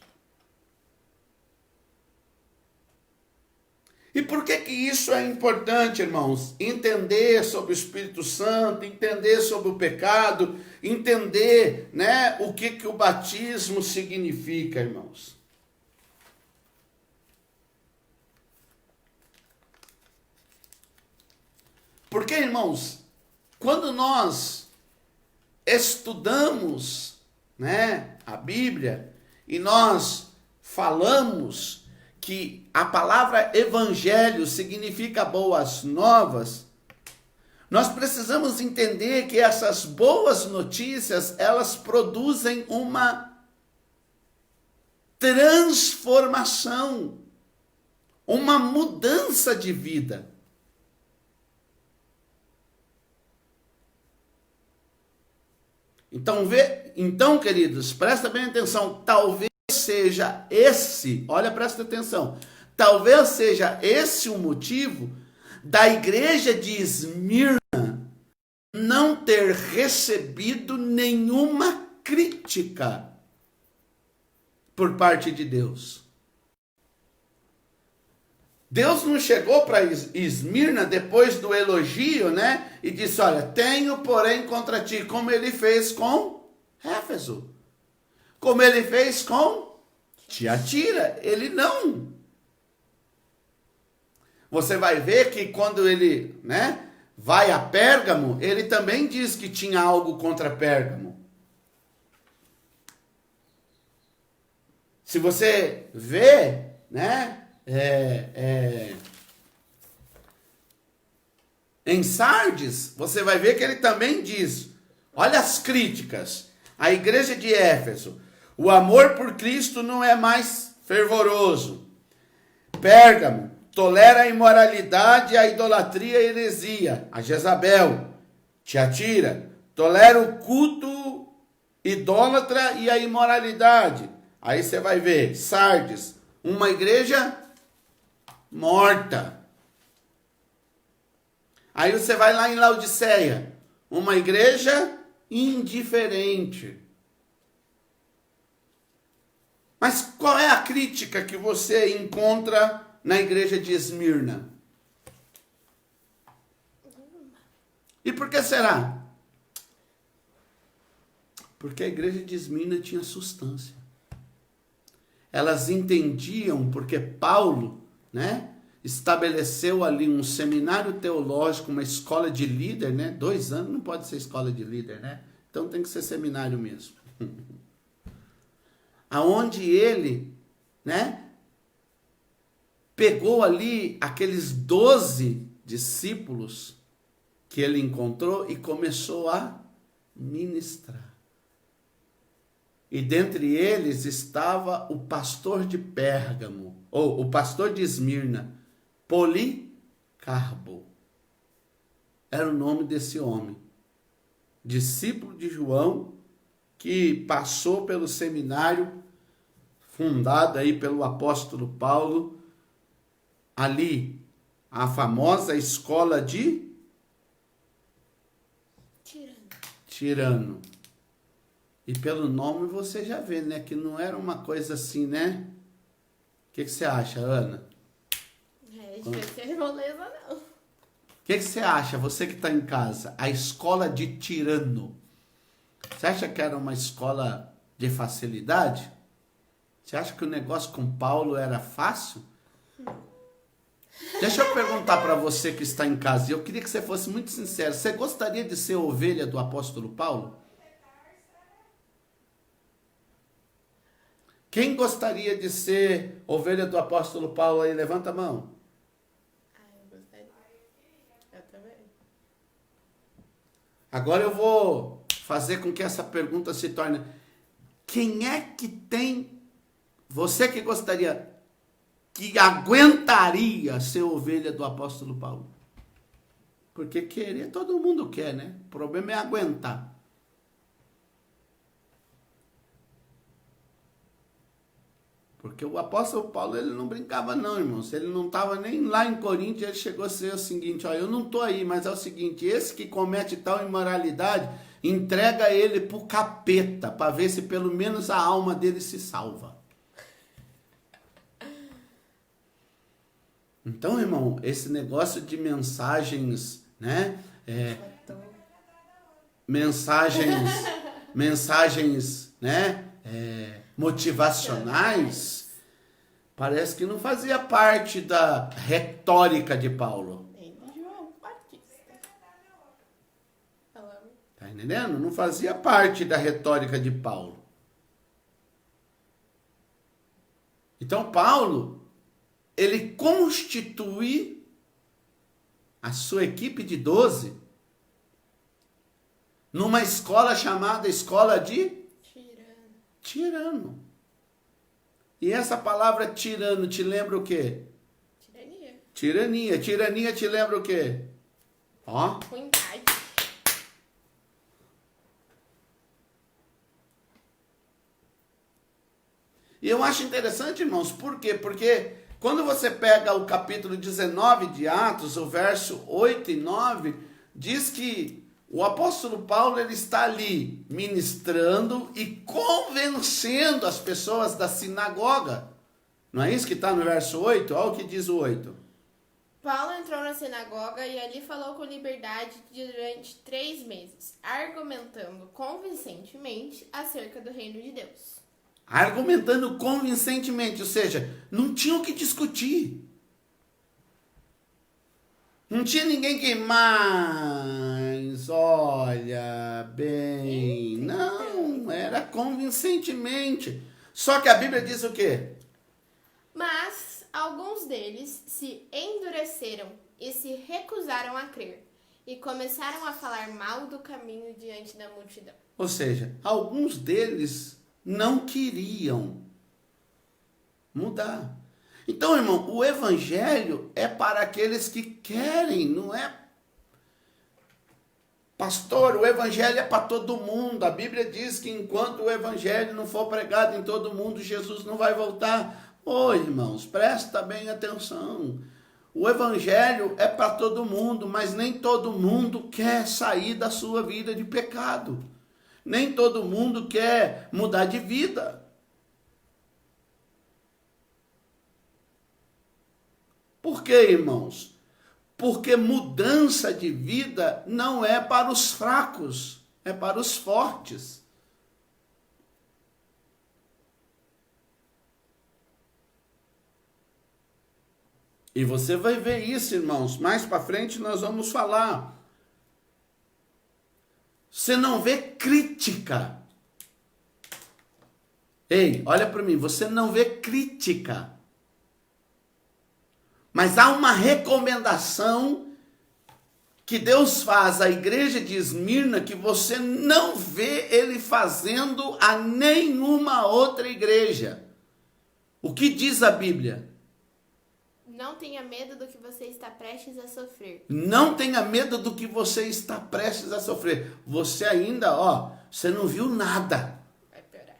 E por que isso é importante, irmãos? Entender sobre o Espírito Santo, entender sobre o pecado, entender, né, o que o batismo significa, irmãos. Porque, irmãos, quando nós estudamos, né, a Bíblia e nós falamos que a palavra evangelho significa boas novas, nós precisamos entender que essas boas notícias, elas produzem uma transformação, uma mudança de vida. Então, queridos, presta bem atenção, talvez seja esse, olha, presta atenção, talvez seja esse o motivo da igreja de Esmirna não ter recebido nenhuma crítica por parte de Deus. Deus não chegou para Esmirna depois do elogio, né? E disse: olha, tenho porém contra ti, como ele fez com Éfeso, como ele fez com Tiatira. Ele não. Você vai ver que quando ele, né, vai a Pérgamo, ele também diz que tinha algo contra Pérgamo. Se você vê, né, em Sardes, você vai ver que ele também diz, olha as críticas, a igreja de Éfeso: o amor por Cristo não é mais fervoroso. Pérgamo: tolera a imoralidade, a idolatria e a heresia, a Jezabel. Tiatira: tolera o culto idólatra e a imoralidade. Aí você vai ver, Sardes, uma igreja morta. Aí você vai lá em Laodiceia, uma igreja indiferente. Mas qual é a crítica que você encontra na igreja de Esmirna? E por que será? Porque a igreja de Esmirna tinha substância. Elas entendiam, porque Paulo, né, estabeleceu ali um seminário teológico, uma escola de líder, né? 2 anos não pode ser escola de líder, né? Então tem que ser seminário mesmo. Aonde ele, né, pegou ali aqueles 12 discípulos que ele encontrou e começou a ministrar. E dentre eles estava o pastor de Pérgamo, ou o pastor de Esmirna, Policarpo. Era o nome desse homem, discípulo de João, que passou pelo seminário fundado aí pelo apóstolo Paulo, ali, a famosa escola de Tirano. E pelo nome você já vê, né, que não era uma coisa assim, né? O que você acha, Ana? Devia ser moleza, não. O que você acha, você que está em casa, a escola de Tirano? Você acha que era uma escola de facilidade? Você acha que o negócio com Paulo era fácil? Deixa eu perguntar para você que está em casa, e eu queria que você fosse muito sincero. Você gostaria de ser ovelha do apóstolo Paulo? Quem gostaria de ser ovelha do apóstolo Paulo aí? Levanta a mão. Eu gostaria. Eu também. Agora eu vou fazer com que essa pergunta se torne: quem é que tem, você que gostaria, que aguentaria ser ovelha do apóstolo Paulo? Porque querer todo mundo quer, né? O problema é aguentar. Porque o apóstolo Paulo, ele não brincava não, irmãos. Ele não estava nem lá em Corinto, ele chegou a ser o seguinte: ó, eu não estou aí, mas é o seguinte, esse que comete tal imoralidade, entrega ele para o capeta, para ver se pelo menos a alma dele se salva. Então, irmão, esse negócio de mensagens, né? Mensagens, né? Motivacionais, parece que não fazia parte da retórica de Paulo. Nem de João Batista. Tá entendendo? Não fazia parte da retórica de Paulo. Então, Paulo, ele constitui a sua equipe de 12 numa escola chamada Escola de Tirano. E essa palavra tirano te lembra o quê? Tirania. Tirania te lembra o quê? Ó. Ruindade. E eu acho interessante, irmãos, por quê? Porque quando você pega o capítulo 19 de Atos, o verso 8 e 9, diz que o apóstolo Paulo, ele está ali ministrando e convencendo as pessoas da sinagoga. Não é isso que está no verso 8? Olha o que diz o 8. Paulo entrou na sinagoga e ali falou com liberdade durante 3 meses, argumentando convincentemente acerca do reino de Deus. Argumentando convincentemente, ou seja, não tinha o que discutir. Não tinha ninguém que mais, olha, bem, não, era convincentemente. Só que a Bíblia diz o quê? Mas alguns deles se endureceram e se recusaram a crer, e começaram a falar mal do caminho diante da multidão. Ou seja, alguns deles não queriam mudar. Então, irmão, o evangelho é para aqueles que querem, não é? Pastor, o evangelho é para todo mundo. A Bíblia diz que enquanto o evangelho não for pregado em todo mundo, Jesus não vai voltar. Ô, irmãos, presta bem atenção. O evangelho é para todo mundo, mas nem todo mundo quer sair da sua vida de pecado. Nem todo mundo quer mudar de vida. Por quê, irmãos? Porque mudança de vida não é para os fracos, é para os fortes. E você vai ver isso, irmãos. Mais para frente nós vamos falar. Você não vê crítica. Ei, olha para mim, você não vê crítica. Mas há uma recomendação que Deus faz à igreja de Esmirna que você não vê ele fazendo a nenhuma outra igreja. O que diz a Bíblia? Não tenha medo do que você está prestes a sofrer. Não tenha medo do que você está prestes a sofrer. Você ainda, você não viu nada. Vai piorar.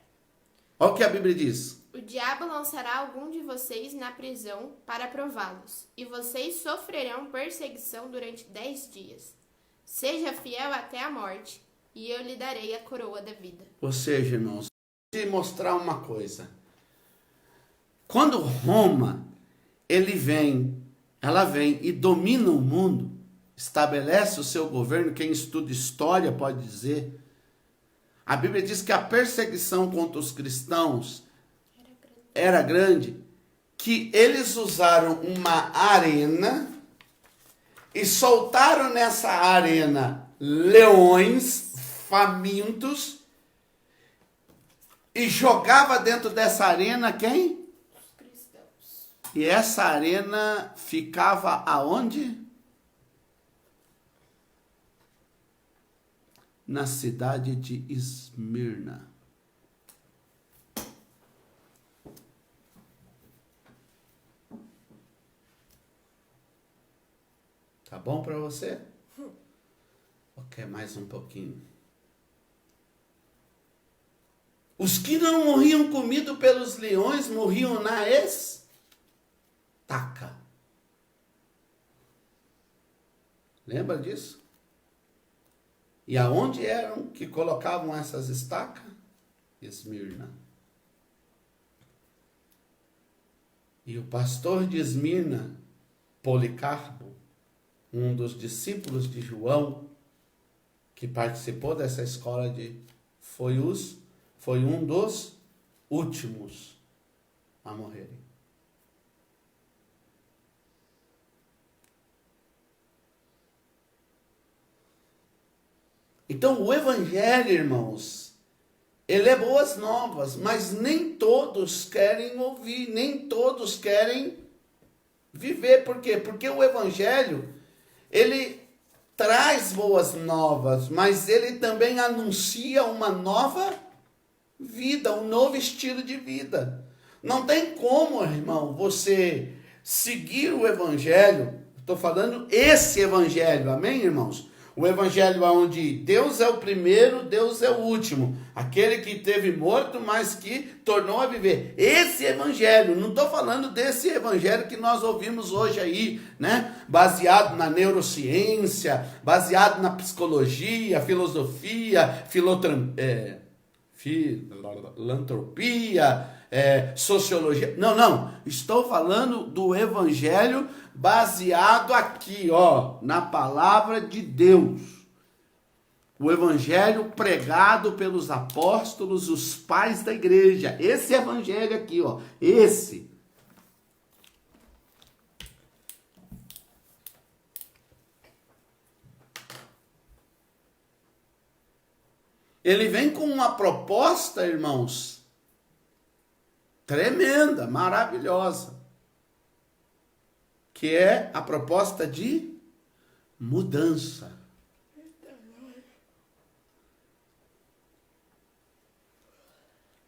Olha o que a Bíblia diz. O diabo lançará algum de vocês na prisão para prová-los, e vocês sofrerão perseguição durante 10 dias. Seja fiel até a morte, e eu lhe darei a coroa da vida. Ou seja, irmãos, vou te mostrar uma coisa. Quando Roma, ela vem e domina o mundo, estabelece o seu governo, quem estuda história pode dizer. A Bíblia diz que a perseguição contra os cristãos era grande, que eles usaram uma arena e soltaram nessa arena leões famintos e jogava dentro dessa arena quem? Os cristãos. E essa arena ficava aonde? Na cidade de Esmirna. Tá bom para você? Ou quer mais um pouquinho? Os que não morriam comidos pelos leões morriam na estaca. Lembra disso? E aonde eram que colocavam essas estacas? Esmirna. E o pastor de Esmirna, Policarpo, um dos discípulos de João, que participou dessa escola foi um dos últimos a morrerem. Então o evangelho, irmãos, ele é boas novas, mas nem todos querem ouvir, nem todos querem viver. Por quê? Porque o evangelho, ele traz boas novas, mas ele também anuncia uma nova vida, um novo estilo de vida. Não tem como, irmão, você seguir o evangelho. Estou falando esse evangelho, amém, irmãos? O evangelho onde Deus é o primeiro, Deus é o último. Aquele que teve morto, mas que tornou a viver. Esse evangelho, não estou falando desse evangelho que nós ouvimos hoje aí, né? Baseado na neurociência, baseado na psicologia, filosofia, filantropia, sociologia. Não. Estou falando do evangelho baseado aqui, na palavra de Deus. O evangelho pregado pelos apóstolos, os pais da igreja. Esse evangelho aqui, esse. Ele vem com uma proposta, irmãos, tremenda, maravilhosa, que é a proposta de mudança.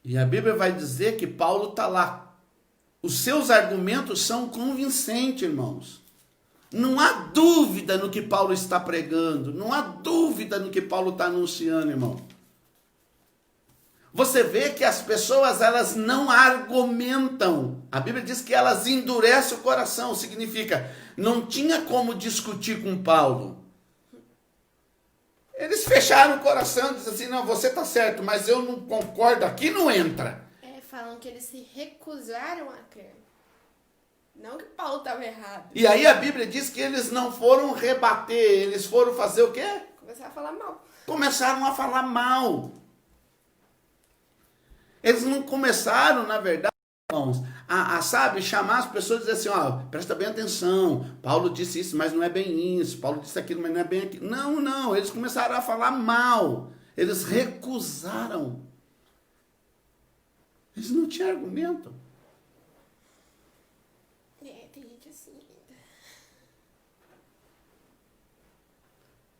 E a Bíblia vai dizer que Paulo está lá. Os seus argumentos são convincentes, irmãos. Não há dúvida no que Paulo está pregando. Não há dúvida no que Paulo está anunciando, irmão. Você vê que as pessoas, elas não argumentam. A Bíblia diz que elas endurecem o coração. Significa, não tinha como discutir com Paulo. Eles fecharam o coração, dizem assim, não, você está certo, mas eu não concordo, aqui não entra. Falam que eles se recusaram a crer. Não que Paulo estava errado. E aí a Bíblia diz que eles não foram rebater, eles foram fazer o quê? Começaram a falar mal. Começaram a falar mal. Eles não começaram, na verdade, irmãos, sabe, chamar as pessoas e dizer assim, presta bem atenção, Paulo disse isso, mas não é bem isso, Paulo disse aquilo, mas não é bem aquilo. Não, eles começaram a falar mal, eles recusaram. Eles não tinham argumento. Tem gente assim ainda.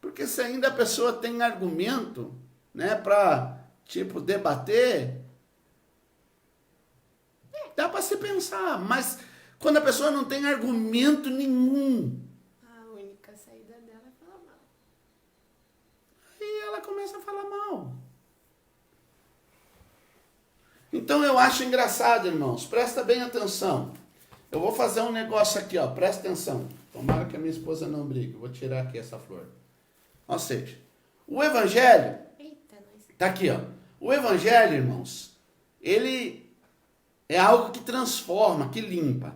Porque se ainda a pessoa tem argumento, né, para, debater, dá para se pensar, mas Quando a pessoa não tem argumento nenhum. A única saída dela é falar mal. Aí ela começa a falar mal. Então eu acho engraçado, irmãos. Presta bem atenção. Eu vou fazer um negócio aqui, ó. Presta atenção. Tomara que a minha esposa não brigue. Eu vou tirar aqui essa flor. Ou seja, o evangelho... Eita, nós. Tá aqui, ó. O evangelho, irmãos, ele é algo que transforma, que limpa.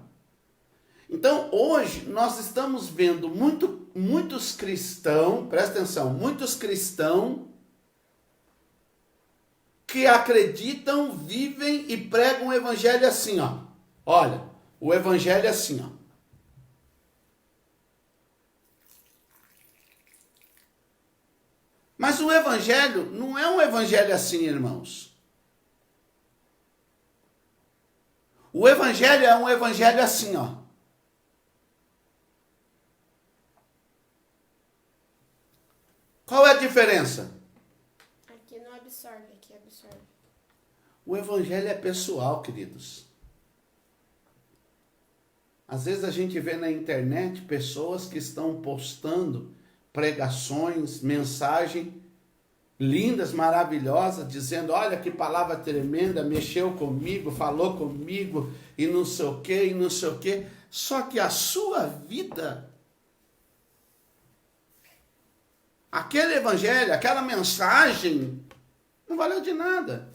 Então, hoje, nós estamos vendo muitos cristãos, presta atenção, muitos cristãos que acreditam, vivem e pregam o evangelho assim, ó. Olha, o evangelho é assim, ó. Mas o evangelho não é um evangelho assim, irmãos. O evangelho é um evangelho assim, ó. Qual é a diferença? Aqui não absorve, aqui absorve. O evangelho é pessoal, queridos. Às vezes a gente vê na internet pessoas que estão postando pregações, mensagens lindas, maravilhosas, dizendo, olha que palavra tremenda, mexeu comigo, falou comigo, e não sei o quê, e não sei o quê. Só que a sua vida, aquele evangelho, aquela mensagem, não valeu de nada.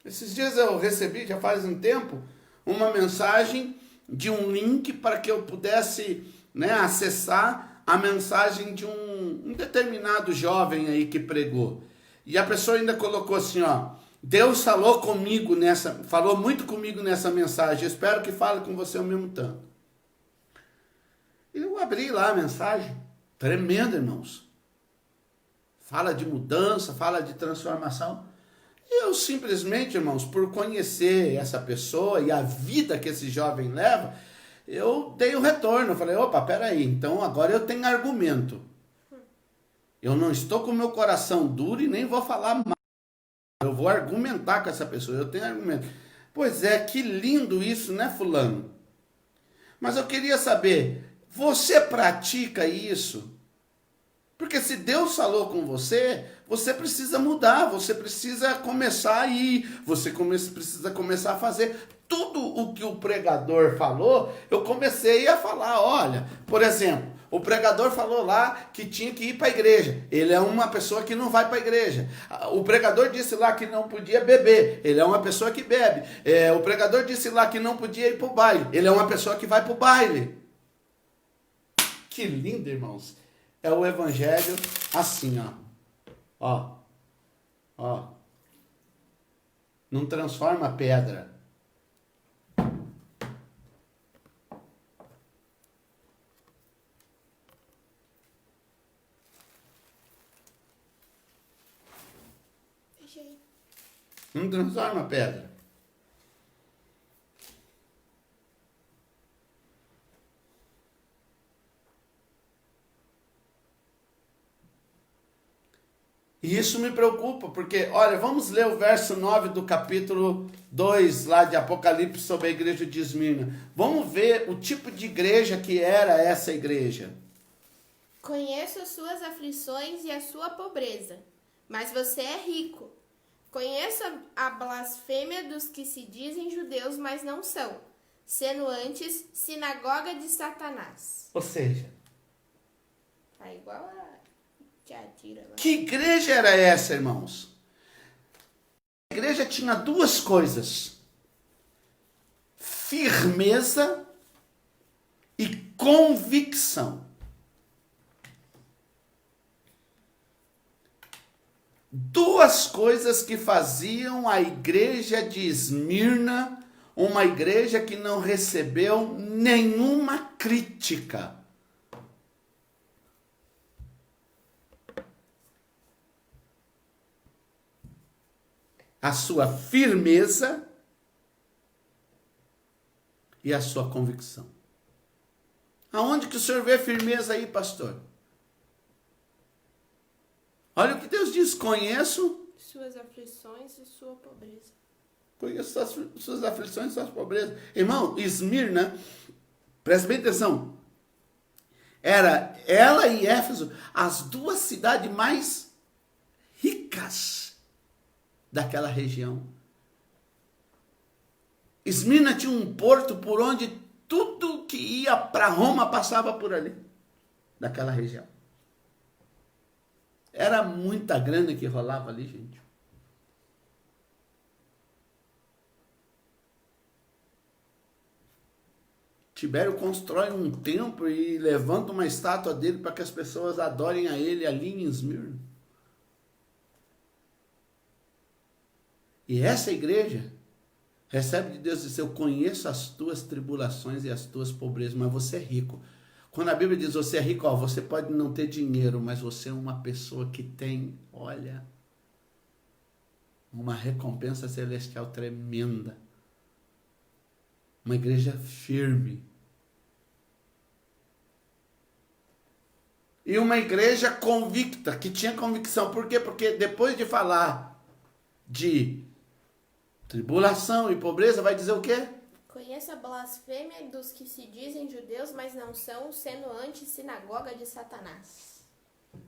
Esses dias eu recebi, já faz um tempo, uma mensagem de um link para que eu pudesse, né, acessar a mensagem de um determinado jovem aí que pregou. E a pessoa ainda colocou assim, ó, Deus falou muito comigo nessa mensagem, eu espero que fale com você ao mesmo tanto. E eu abri lá a mensagem, tremenda, irmãos. Fala de mudança, fala de transformação. E eu simplesmente, irmãos, por conhecer essa pessoa e a vida que esse jovem leva, eu dei o retorno. Eu falei, opa, peraí, então agora eu tenho argumento. Eu não estou com o meu coração duro e nem vou falar mal. Eu vou argumentar com essa pessoa, eu tenho argumento. Pois é, que lindo isso, né, fulano? Mas eu queria saber, você pratica isso? Porque se Deus falou com você, você precisa mudar, você precisa começar a ir, você precisa começar a fazer. Tudo o que o pregador falou, eu comecei a falar, olha, por exemplo, o pregador falou lá que tinha que ir para a igreja. Ele é uma pessoa que não vai para a igreja. O pregador disse lá que não podia beber. Ele é uma pessoa que bebe. O pregador disse lá que não podia ir para o baile. Ele é uma pessoa que vai para o baile. Que lindo, irmãos. É o evangelho assim, ó. Ó. Ó. Não transforma a pedra. Deixei. Não transforma a pedra. E isso me preocupa, porque, olha, vamos ler o verso 9 do capítulo 2, lá de Apocalipse, sobre a igreja de Esmirna. Vamos ver o tipo de igreja que era essa igreja. Conheço as suas aflições e a sua pobreza, mas você é rico. Conheço a blasfêmia dos que se dizem judeus, mas não são, sendo antes sinagoga de Satanás. Ou seja, Tá igual a Tiatira lá. que igreja era essa, irmãos? A igreja tinha duas coisas: firmeza e convicção. Duas coisas que faziam a igreja de Esmirna uma igreja que não recebeu nenhuma crítica. A sua firmeza e a sua convicção. Aonde que o senhor vê firmeza aí, pastor? Olha o que Deus diz: conheço Suas aflições e sua pobreza. Conheço suas aflições, suas pobrezas. Irmão, Esmirna, presta bem atenção, era ela e Éfeso as duas cidades mais ricas daquela região. Esmirna tinha um porto por onde tudo que ia para Roma passava por ali, daquela região. Era muita grana que rolava ali, gente. Tibério constrói um templo e levanta uma estátua dele para que as pessoas adorem a ele ali em Esmirna. E essa igreja recebe de Deus e diz: eu conheço as tuas tribulações e as tuas pobrezas, mas você é rico. Quando a Bíblia diz você é rico, ó, você pode não ter dinheiro, mas você é uma pessoa que tem, olha, uma recompensa celestial tremenda. Uma igreja firme. E uma igreja convicta, que tinha convicção. Por quê? Porque depois de falar de tribulação e pobreza, vai dizer o quê? Conheça a blasfêmia dos que se dizem judeus, mas não são, sendo anti-sinagoga de Satanás.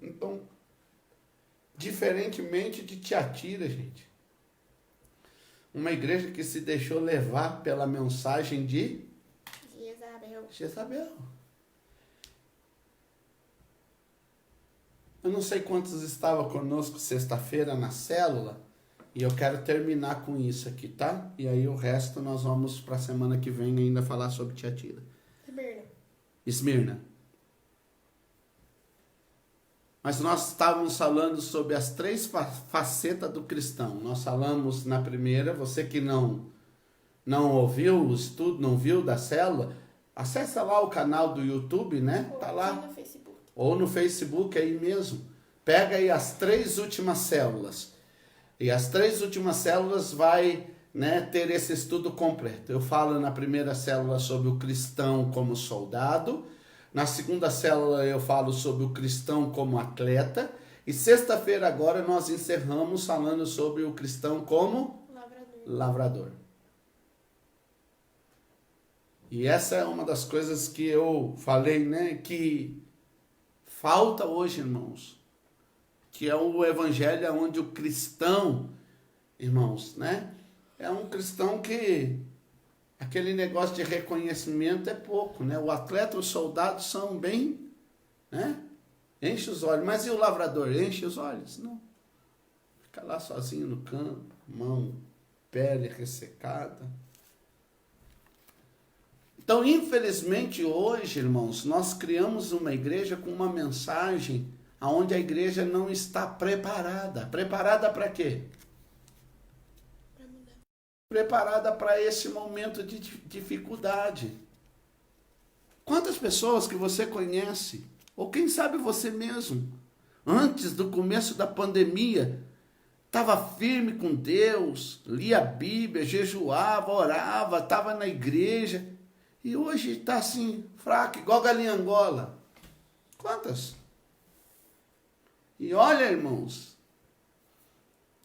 Então, diferentemente de Tiatira, gente, uma igreja que se deixou levar pela mensagem de Jezabel. Eu não sei quantos estavam conosco sexta-feira na célula, e eu quero terminar com isso aqui, tá? E aí o resto nós vamos para a semana que vem ainda falar sobre Tiatira. Esmirna. Mas nós estávamos falando sobre as três facetas do cristão. Nós falamos na primeira, você que não ouviu o estudo, não viu da célula, acessa lá o canal do YouTube, né? Tá lá. No Facebook. Ou no Facebook aí mesmo. Pega aí as 3 últimas células. E as 3 últimas células vai, né, ter esse estudo completo. Eu falo na primeira célula sobre o cristão como soldado. Na segunda célula eu falo sobre o cristão como atleta. E sexta-feira agora nós encerramos falando sobre o cristão como lavrador. E essa é uma das coisas que eu falei, né, que falta hoje, irmãos, que é o evangelho onde o cristão, irmãos, né, é um cristão que aquele negócio de reconhecimento é pouco, né? O atleta e o soldado são bem, né, enche os olhos, mas e o lavrador? Enche os olhos? Não. Fica lá sozinho no campo, mão, pele ressecada. Então, infelizmente, hoje, irmãos, nós criamos uma igreja com uma mensagem onde a igreja não está preparada. Preparada para quê? Preparada para esse momento de dificuldade. Quantas pessoas que você conhece, ou quem sabe você mesmo, antes do começo da pandemia, estava firme com Deus, lia a Bíblia, jejuava, orava, estava na igreja, e hoje está assim, fraco, igual galinha Angola. Quantas? E olha, irmãos,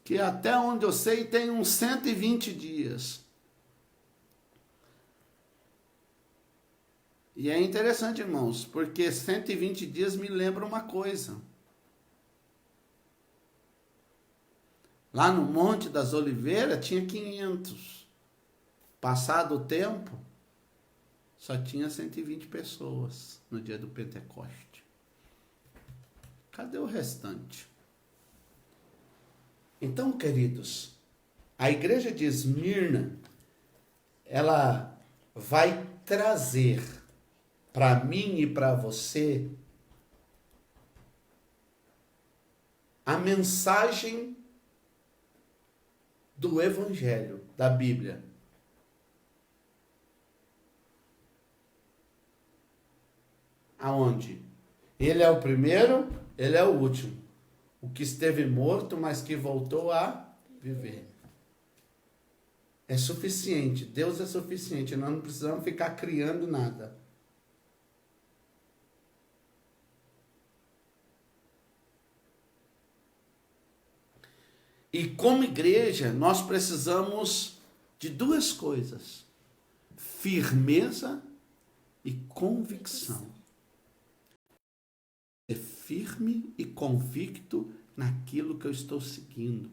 que até onde eu sei tem uns 120 dias. E é interessante, irmãos, porque 120 dias me lembra uma coisa. Lá no Monte das Oliveiras tinha 500. Passado o tempo, só tinha 120 pessoas no dia do Pentecoste. Cadê o restante? Então, queridos, a igreja de Esmirna, ela vai trazer para mim e para você a mensagem do Evangelho, da Bíblia. Aonde? Ele é o primeiro, ele é o último. O que esteve morto, mas que voltou a viver. É suficiente. Deus é suficiente. Nós não precisamos ficar criando nada. E como igreja, nós precisamos de duas coisas: firmeza e convicção. Ser firme e convicto naquilo que eu estou seguindo.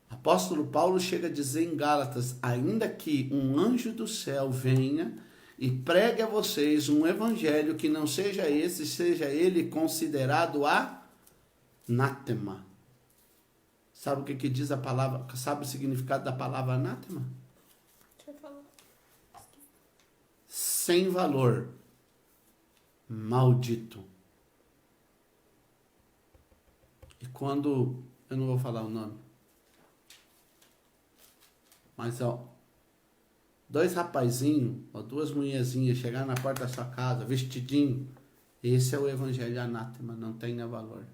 Apóstolo Paulo chega a dizer em Gálatas: ainda que um anjo do céu venha e pregue a vocês um evangelho que não seja esse, seja ele considerado anátema. Sabe o que diz a palavra? Sabe o significado da palavra anátema? Deixa eu falar. Sem valor. Maldito. E quando... eu não vou falar o nome. Mas, dois rapazinhos, ou duas mulherzinhas chegaram na porta da sua casa, vestidinho. Esse é o evangelho anátema, não tenha valor.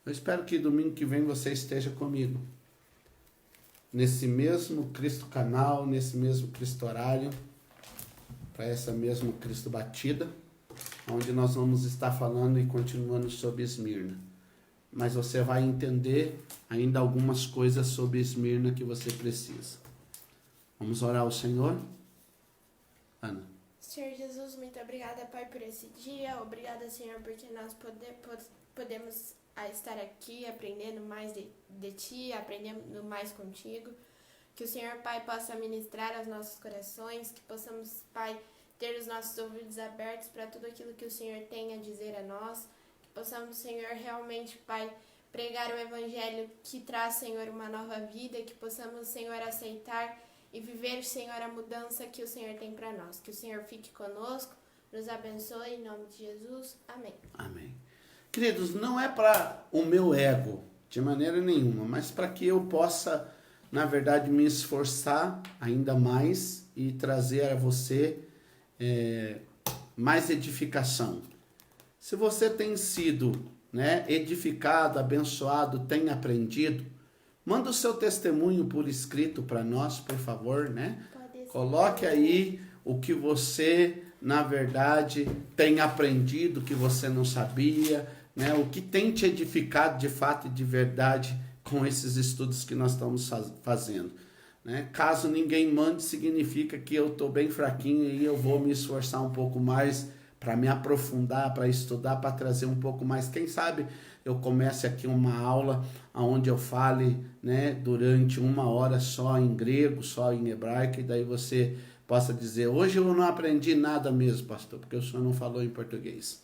Eu espero que domingo que vem você esteja comigo. Nesse mesmo Cristo Canal, nesse mesmo Cristo Horário, para essa mesma Cristo Batida, onde nós vamos estar falando e continuando sobre Esmirna. Mas você vai entender ainda algumas coisas sobre Esmirna que você precisa. Vamos orar ao Senhor? Ana. Senhor Jesus, muito obrigada, Pai, por esse dia. Obrigada, Senhor, porque nós podemos estar aqui aprendendo mais de Ti, aprendendo mais contigo. Que o Senhor, Pai, possa ministrar aos nossos corações, que possamos, Pai, ter os nossos ouvidos abertos para tudo aquilo que o Senhor tem a dizer a nós. Que possamos, Senhor, realmente, Pai, pregar o Evangelho que traz, Senhor, uma nova vida. Que possamos, Senhor, aceitar e viver, Senhor, a mudança que o Senhor tem para nós. Que o Senhor fique conosco, nos abençoe, em nome de Jesus. Amém. Amém. Queridos, não é para o meu ego, de maneira nenhuma, mas para que eu possa, na verdade, me esforçar ainda mais e trazer a você mais edificação. Se você tem sido, edificado, abençoado, tem aprendido, manda o seu testemunho por escrito para nós, por favor, Coloque aí o que você, na verdade, tem aprendido, que você não sabia, o que tem te edificado de fato e de verdade com esses estudos que nós estamos fazendo. Caso ninguém mande, significa que eu estou bem fraquinho e eu vou me esforçar um pouco mais para me aprofundar, para estudar, para trazer um pouco mais. Quem sabe eu comece aqui uma aula onde eu fale durante 1 hora só em grego, só em hebraico, e daí você possa dizer: hoje eu não aprendi nada mesmo, pastor, porque o senhor não falou em português.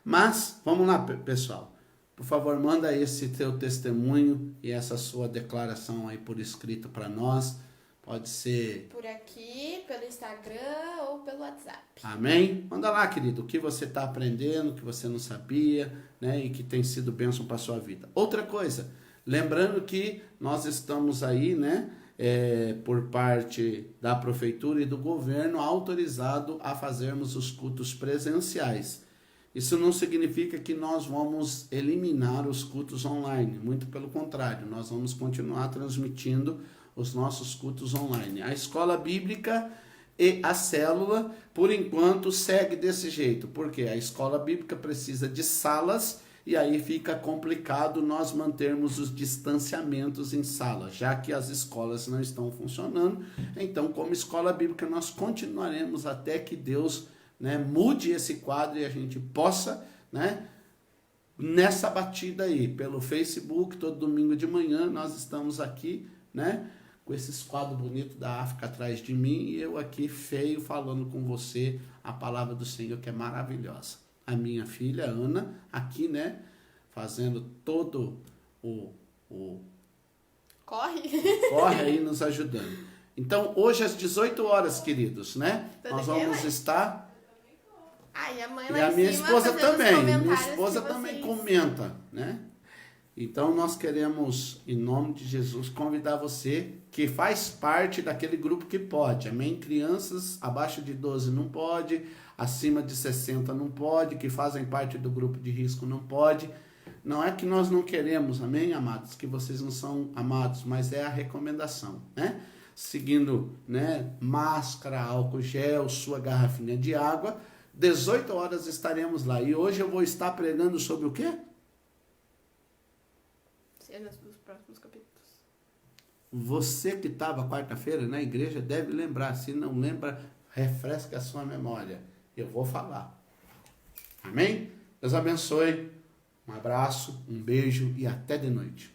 Mas, vamos lá, pessoal. Por favor, manda esse teu testemunho e essa sua declaração aí por escrito para nós. Pode ser por aqui, pelo Instagram ou pelo WhatsApp. Amém? Manda lá, querido, o que você está aprendendo, o que você não sabia, e que tem sido bênção para a sua vida. Outra coisa, lembrando que nós estamos aí, por parte da prefeitura e do governo, autorizado a fazermos os cultos presenciais. Isso não significa que nós vamos eliminar os cultos online, muito pelo contrário, nós vamos continuar transmitindo os nossos cultos online. A escola bíblica e a célula, por enquanto, segue desse jeito, porque a escola bíblica precisa de salas e aí fica complicado nós mantermos os distanciamentos em salas, já que as escolas não estão funcionando. Então, como escola bíblica, nós continuaremos até que Deus mude esse quadro e a gente possa, nessa batida aí, pelo Facebook, todo domingo de manhã, nós estamos aqui, com esses quadros bonitos da África atrás de mim, e eu aqui feio falando com você a palavra do Senhor, que é maravilhosa. A minha filha, Ana, aqui, fazendo todo o corre aí nos ajudando. Então, hoje às 18 horas, queridos, nós vamos estar... e a mãe e lá a minha em cima esposa também, vocês... comenta, Então, nós queremos, em nome de Jesus, convidar você que faz parte daquele grupo que pode, amém? Crianças abaixo de 12 não pode, acima de 60 não pode, que fazem parte do grupo de risco não pode. Não é que nós não queremos, amém, amados? Que vocês não são amados, mas é a recomendação, Seguindo, máscara, álcool gel, sua garrafinha de água, 18 horas estaremos lá. E hoje eu vou estar pregando sobre o quê? Cenas dos próximos capítulos. Você que estava quarta-feira na igreja deve lembrar. Se não lembra, refresca a sua memória. Eu vou falar. Amém? Deus abençoe. Um abraço, um beijo e até de noite.